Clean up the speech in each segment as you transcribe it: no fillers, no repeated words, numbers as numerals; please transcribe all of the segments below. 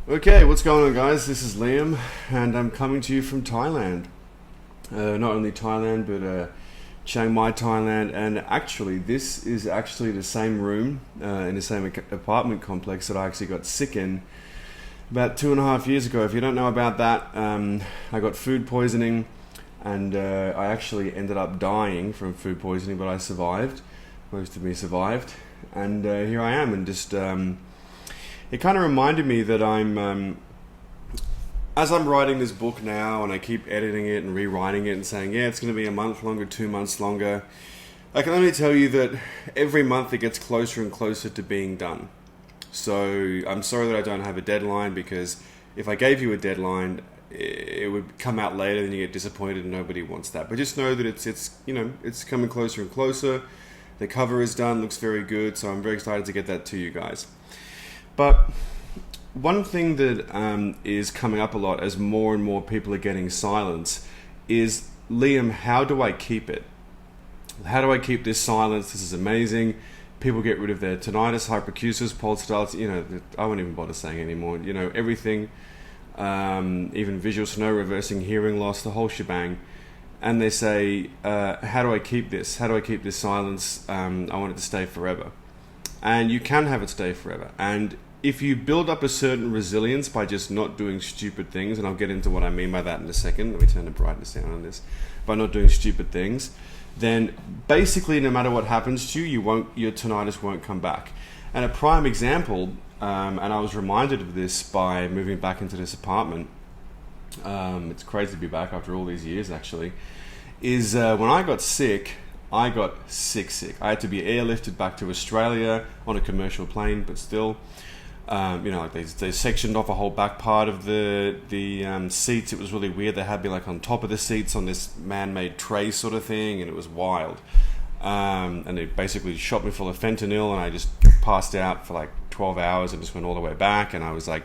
Okay, what's going on, guys? This is Liam, and I'm coming to you from Thailand. Not only Thailand, but Chiang Mai, Thailand. And actually, this is actually the same room in the same apartment complex that I actually got sick in about 2.5 years ago. If you don't know about that, I got food poisoning, and I actually ended up dying from food poisoning, but I survived. Most of me survived, and here I am, and just. It kind of reminded me that as I'm writing this book now and I keep editing it and rewriting it and saying, yeah, it's going to be a month longer, 2 months longer. I can only tell you that every month it gets closer and closer to being done. So I'm sorry that I don't have a deadline, because if I gave you a deadline, it would come out later and you get disappointed, and nobody wants that. But just know that it's coming closer and closer. The cover is done, looks very good, so I'm very excited to get that to you guys. But one thing that is coming up a lot as more and more people are getting silence is, Liam, how do I keep it? How do I keep this silence? This is amazing. People get rid of their tinnitus, hyperacusis, pulse, I won't even bother saying anymore. Everything, even visual snow, reversing hearing loss, the whole shebang. And they say, how do I keep this? How do I keep this silence? I want it to stay forever. And you can have it stay forever. And if you build up a certain resilience by just not doing stupid things, and I'll get into what I mean by that in a second. Let me turn the brightness down on this. By not doing stupid things, then basically no matter what happens to you, your tinnitus won't come back. And a prime example, and I was reminded of this by moving back into this apartment. It's crazy to be back after all these years, actually. Is when I got sick. I got sick. I had to be airlifted back to Australia on a commercial plane, but still, they sectioned off a whole back part of the seats. It was really weird. They had me like on top of the seats on this man-made tray sort of thing, and it was wild. And they basically shot me full of fentanyl, and I just passed out for like 12 hours and just went all the way back. And I was like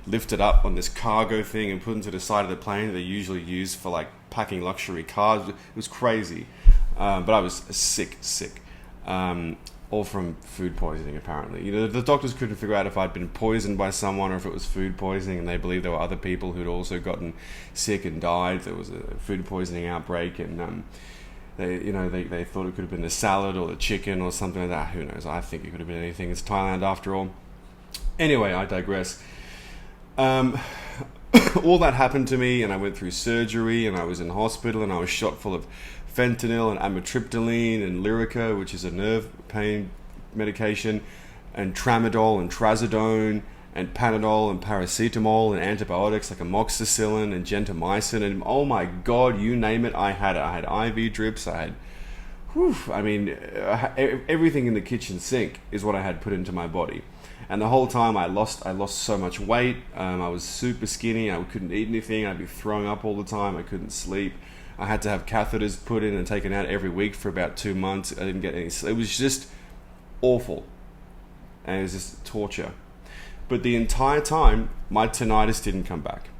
lifted up on this cargo thing and put into the side of the plane that they usually use for like packing luxury cars. It was crazy. But I was sick, all from food poisoning, apparently. The doctors couldn't figure out if I'd been poisoned by someone or if it was food poisoning, and they believed there were other people who'd also gotten sick and died. There was a food poisoning outbreak, and they thought it could have been the salad or the chicken or something like that. Who knows? I think it could have been anything. It's Thailand after all. Anyway, I digress. All that happened to me, and I went through surgery, and I was in hospital, and I was shot full of fentanyl and amitriptyline and Lyrica, which is a nerve pain medication, and tramadol and trazodone and Panadol and paracetamol and antibiotics like amoxicillin and gentamicin, and oh my god, you name it, I had it. I had IV drips, I had everything in the kitchen sink is what I had put into my body. And the whole time I lost so much weight. I was super skinny. I couldn't eat anything. I'd be throwing up all the time. I couldn't sleep. I had to have catheters put in and taken out every week for about 2 months. I didn't get any sleep. It was just awful. And it was just torture. But the entire time, my tinnitus didn't come back.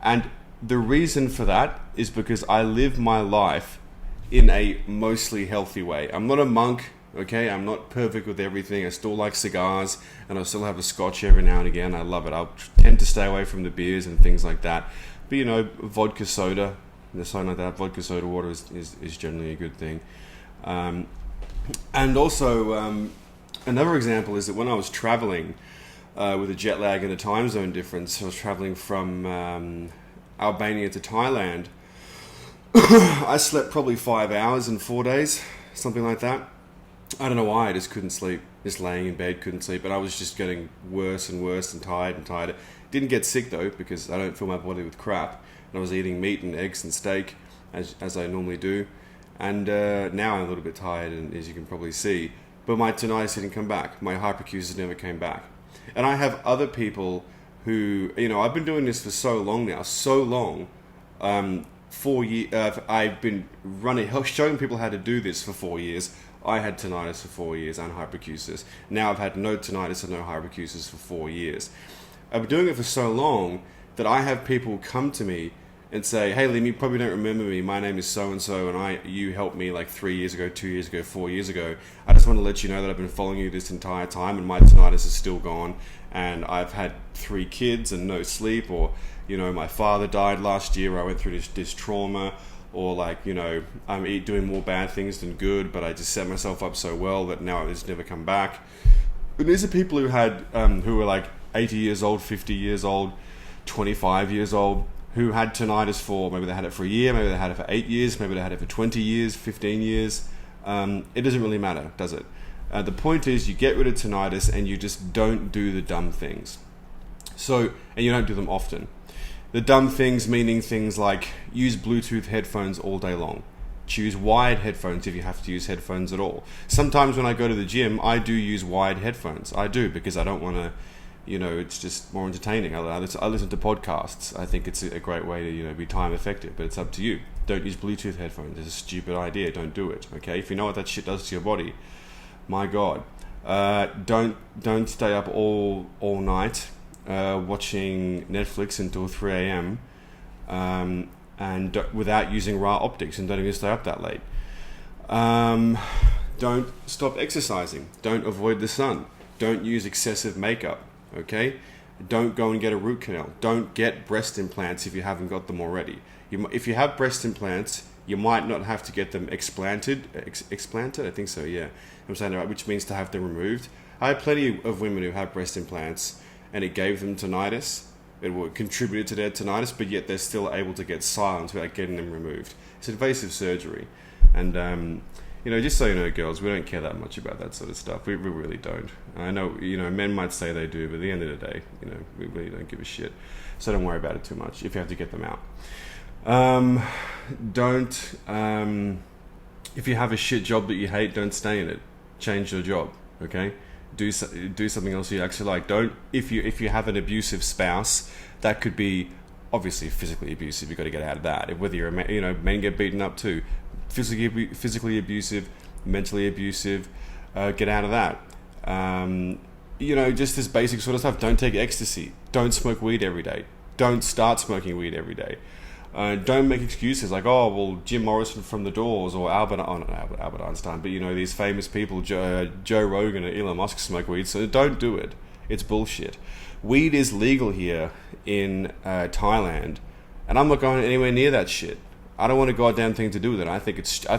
And the reason for that is because I live my life in a mostly healthy way. I'm not a monk, okay? I'm not perfect with everything. I still like cigars, and I still have a scotch every now and again. I love it. I'll tend to stay away from the beers and things like that. But, vodka soda, something like that, vodka soda water is generally a good thing. And also, another example is that when I was traveling with a jet lag and a time zone difference, I was traveling from Albania to Thailand. I slept probably 5 hours in 4 days, something like that. I don't know why, I just couldn't sleep. Just laying in bed, couldn't sleep. But I was just getting worse and worse and tired. Didn't get sick though, because I don't fill my body with crap. And I was eating meat and eggs and steak, as I normally do. And now I'm a little bit tired, and as you can probably see. But my tinnitus didn't come back. My hyperacusis never came back. And I have other people who, I've been doing this for so long now, 4 years. I've been showing people how to do this for 4 years. I had tinnitus for 4 years and hyperacusis. Now I've had no tinnitus and no hyperacusis for 4 years. I've been doing it for so long that I have people come to me and say, hey Liam, you probably don't remember me, my name is so and so, and you helped me like 3 years ago, 2 years ago, 4 years ago. I just want to let you know that I've been following you this entire time, and my tinnitus is still gone, and I've had 3 kids and no sleep, or my father died last year, I went through this trauma, or like, I'm doing more bad things than good, but I just set myself up so well that now it's never come back. And these are people who were like 80 years old, 50 years old, 25 years old, who had tinnitus for, maybe they had it for a year, maybe they had it for 8 years, maybe they had it for 20 years, 15 years. It doesn't really matter, does it? The point is you get rid of tinnitus and you just don't do the dumb things. And you don't do them often. The dumb things meaning things like use Bluetooth headphones all day long. Choose wired headphones if you have to use headphones at all. Sometimes when I go to the gym, I do use wired headphones. I do, because I don't want to, it's just more entertaining. I listen to podcasts. I think it's a great way to, be time effective, but it's up to you. Don't use Bluetooth headphones. It's a stupid idea. Don't do it, okay? If you know what that shit does to your body, my God. Don't stay up all night watching Netflix until 3 a.m. And without using raw optics, and don't even stay up that late. Don't stop exercising. Don't avoid the sun. Don't use excessive makeup, okay? Don't go and get a root canal. Don't get breast implants if you haven't got them already. If you have breast implants, you might not have to get them explanted, I think so, yeah. I'm saying that right, which means to have them removed. I had plenty of women who have breast implants and it gave them tinnitus. It contributed to their tinnitus, but yet they're still able to get silence without getting them removed. It's invasive surgery. And, just so you know, girls, we don't care that much about that sort of stuff. We really don't. I know, men might say they do, but at the end of the day, we really don't give a shit. So don't worry about it too much if you have to get them out. If you have a shit job that you hate, don't stay in it. Change your job, okay? Do something else you actually like. If you have an abusive spouse, that could be obviously physically abusive. You've got to get out of that. Whether you're men get beaten up too. Physically abusive, mentally abusive, get out of that. Just this basic sort of stuff. Don't take ecstasy. Don't smoke weed every day. Don't start smoking weed every day. Don't make excuses like, oh, well, Jim Morrison from The Doors or Albert Einstein, but these famous people, Joe Rogan or Elon Musk smoke weed, so don't do it. It's bullshit. Weed is legal here in Thailand, and I'm not going anywhere near that shit. I don't want a goddamn thing to do with it. I think it's a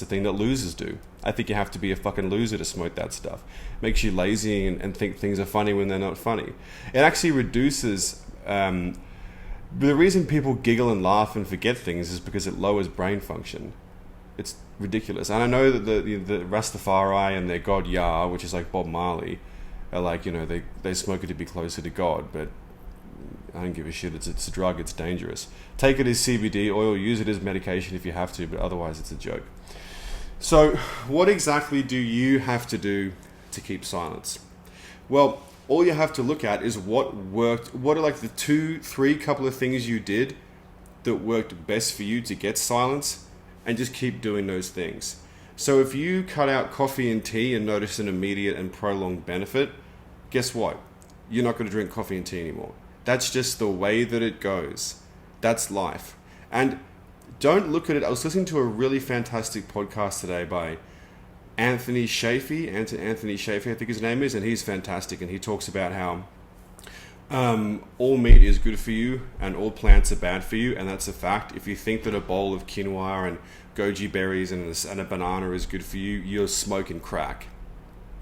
thing that losers do. I think you have to be a fucking loser to smoke that stuff. It makes you lazy and think things are funny when they're not funny. It actually reduces. The reason people giggle and laugh and forget things is because it lowers brain function. It's ridiculous. And I know that the Rastafari and their god Yah, which is like Bob Marley, are like, they smoke it to be closer to God, but I don't give a shit. It's a drug. It's dangerous. Take it as CBD oil. Use it as medication if you have to, but otherwise it's a joke. So what exactly do you have to do to keep silence? Well, all you have to look at is what worked. What are like the 2-3 couple of things you did that worked best for you to get silence, and just keep doing those things. So if you cut out coffee and tea and notice an immediate and prolonged benefit, guess what? You're not going to drink coffee and tea anymore. That's just the way that it goes. That's life. And don't look at it. I was listening to a really fantastic podcast today by Anthony Shafee, I think his name is, and he's fantastic, and he talks about how all meat is good for you and all plants are bad for you, and that's a fact. If you think that a bowl of quinoa and goji berries and a banana is good for you, you're smoking crack.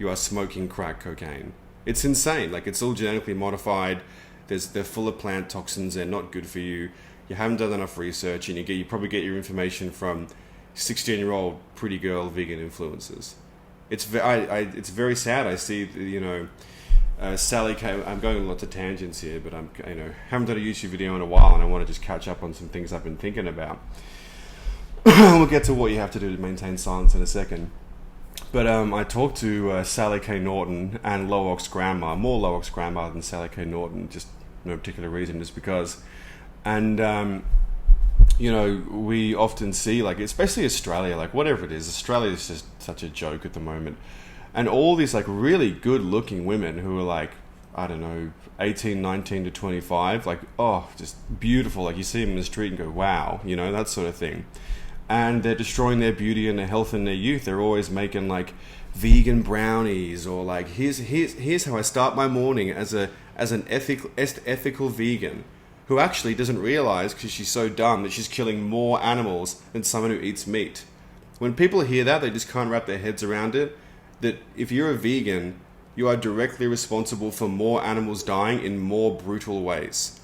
You are smoking crack cocaine. It's insane. Like, it's all genetically modified. They're full of plant toxins. They're not good for you. You haven't done enough research, and you probably get your information from 16-year-old pretty girl vegan influencers. It's very sad. I see, Sally K. I'm going on lots of tangents here, but haven't done a YouTube video in a while, and I want to just catch up on some things I've been thinking about. We'll get to what you have to do to maintain silence in a second. But I talked to Sally K. Norton and Lowox Grandma, more Lowox Grandma than Sally K. Norton, just no particular reason, just because. And we often see, like, especially Australia, like, whatever it is, Australia is just such a joke at the moment. And all these, like, really good-looking women who are, like, I don't know, 18, 19 to 25, like, oh, just beautiful. Like you see them in the street and go, wow, you know, that sort of thing. And they're destroying their beauty and their health in their youth. They're always making like vegan brownies, or like, here's how I start my morning as an ethical vegan, who actually doesn't realize, because she's so dumb, that she's killing more animals than someone who eats meat. When people hear that, they just can't wrap their heads around it, that if you're a vegan, you are directly responsible for more animals dying in more brutal ways.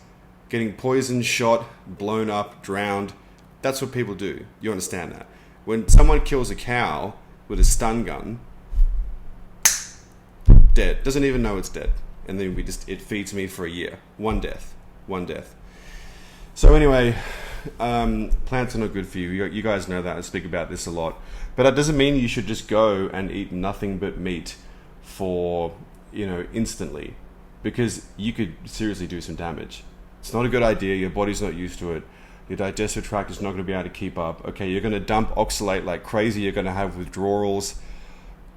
Getting poisoned, shot, blown up, drowned. That's what people do. You understand that? When someone kills a cow with a stun gun, dead. Doesn't even know it's dead. And then it feeds me for a year. One death. So anyway, plants are not good for you. You guys know that. I speak about this a lot. But that doesn't mean you should just go and eat nothing but meat for, instantly, because you could seriously do some damage. It's not a good idea. Your body's not used to it. Your digestive tract is not going to be able to keep up. Okay, you're going to dump oxalate like crazy. You're going to have withdrawals.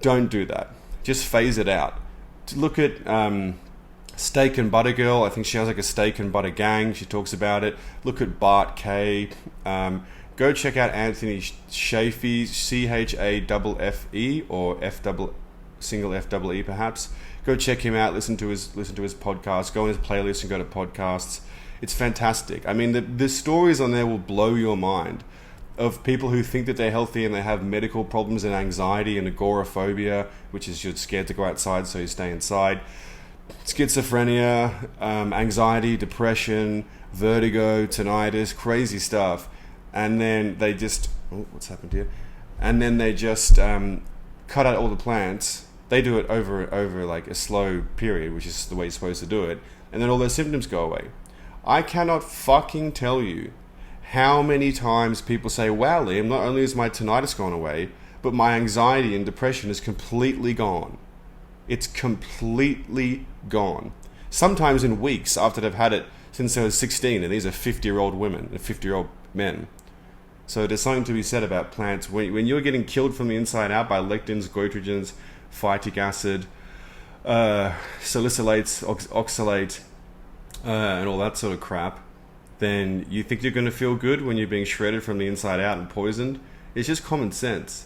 Don't do that. Just phase it out. Look at Steak and Butter Girl. I think she has like a steak and butter gang. She talks about it. Look at Bart K. Go check out Anthony Shafee, CHAFFE, or FEE perhaps. Go check him out. Listen to his podcast. Go on his playlist and go to podcasts. It's fantastic. I mean, the stories on there will blow your mind, of people who think that they're healthy and they have medical problems and anxiety and agoraphobia, which is you're scared to go outside, so you stay inside. Schizophrenia, anxiety, depression, vertigo, tinnitus, crazy stuff. And then they just, what's happened here? And then they just cut out all the plants. They do it over like a slow period, which is the way you're supposed to do it. And then all those symptoms go away. I cannot fucking tell you how many times people say, wow, Liam, not only is my tinnitus gone away, but my anxiety and depression is completely gone. It's completely gone. Sometimes in weeks after they've had it since they were 16, and these are 50-year-old women and 50-year-old men. So there's something to be said about plants. When you're getting killed from the inside out by lectins, goitrogens, phytic acid, salicylates, oxalate, and all that sort of crap, then you think you're going to feel good when you're being shredded from the inside out and poisoned. It's just common sense.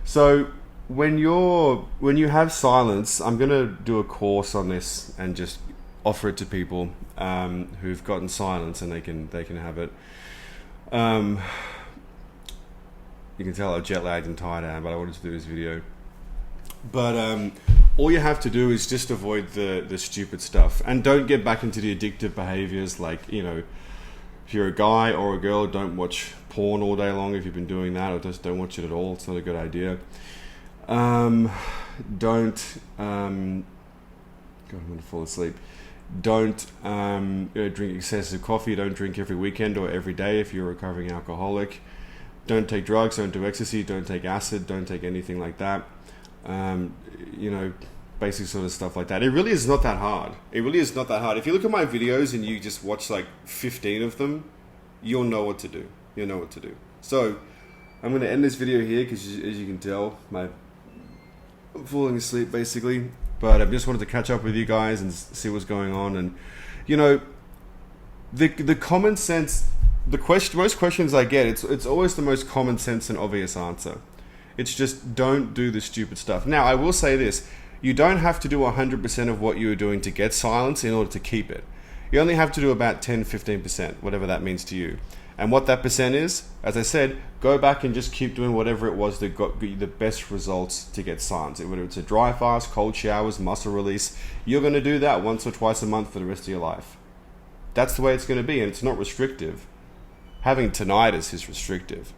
So when you have silence, I'm going to do a course on this and just offer it to people who've gotten silence, and they can have it. You can tell how jet lagged and tired I am, but I wanted to do this video. But all you have to do is just avoid the stupid stuff, and don't get back into the addictive behaviors. Like, if you're a guy or a girl, don't watch porn all day long if you've been doing that, or just don't watch it at all. It's not a good idea. God, I'm going to fall asleep. Don't drink excessive coffee. Don't drink every weekend or every day if you're a recovering alcoholic. Don't take drugs. Don't do ecstasy. Don't take acid. Don't take anything like that. Basic sort of stuff like that. It really is not that hard. If you look at my videos and you just watch like 15 of them, you'll know what to do. So I'm going to end this video here because, as you can tell, I'm falling asleep basically. But I just wanted to catch up with you guys and see what's going on. And the common sense, most questions I get, it's always the most common sense and obvious answer. It's just, don't do the stupid stuff. Now, I will say this. You don't have to do 100% of what you are doing to get silence in order to keep it. You only have to do about 10-15%, whatever that means to you. And what that percent is, as I said, go back and just keep doing whatever it was that got you the best results to get silence. Whether it's a dry fast, cold showers, muscle release, you're going to do that once or twice a month for the rest of your life. That's the way it's going to be, and it's not restrictive. Having tinnitus is restrictive.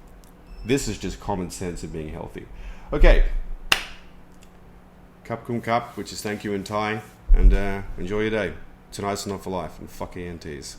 This is just common sense of being healthy. Okay. Kap kum kap, which is thank you in Thai, and enjoy your day. Tonight's not for life, and fuck ENTs.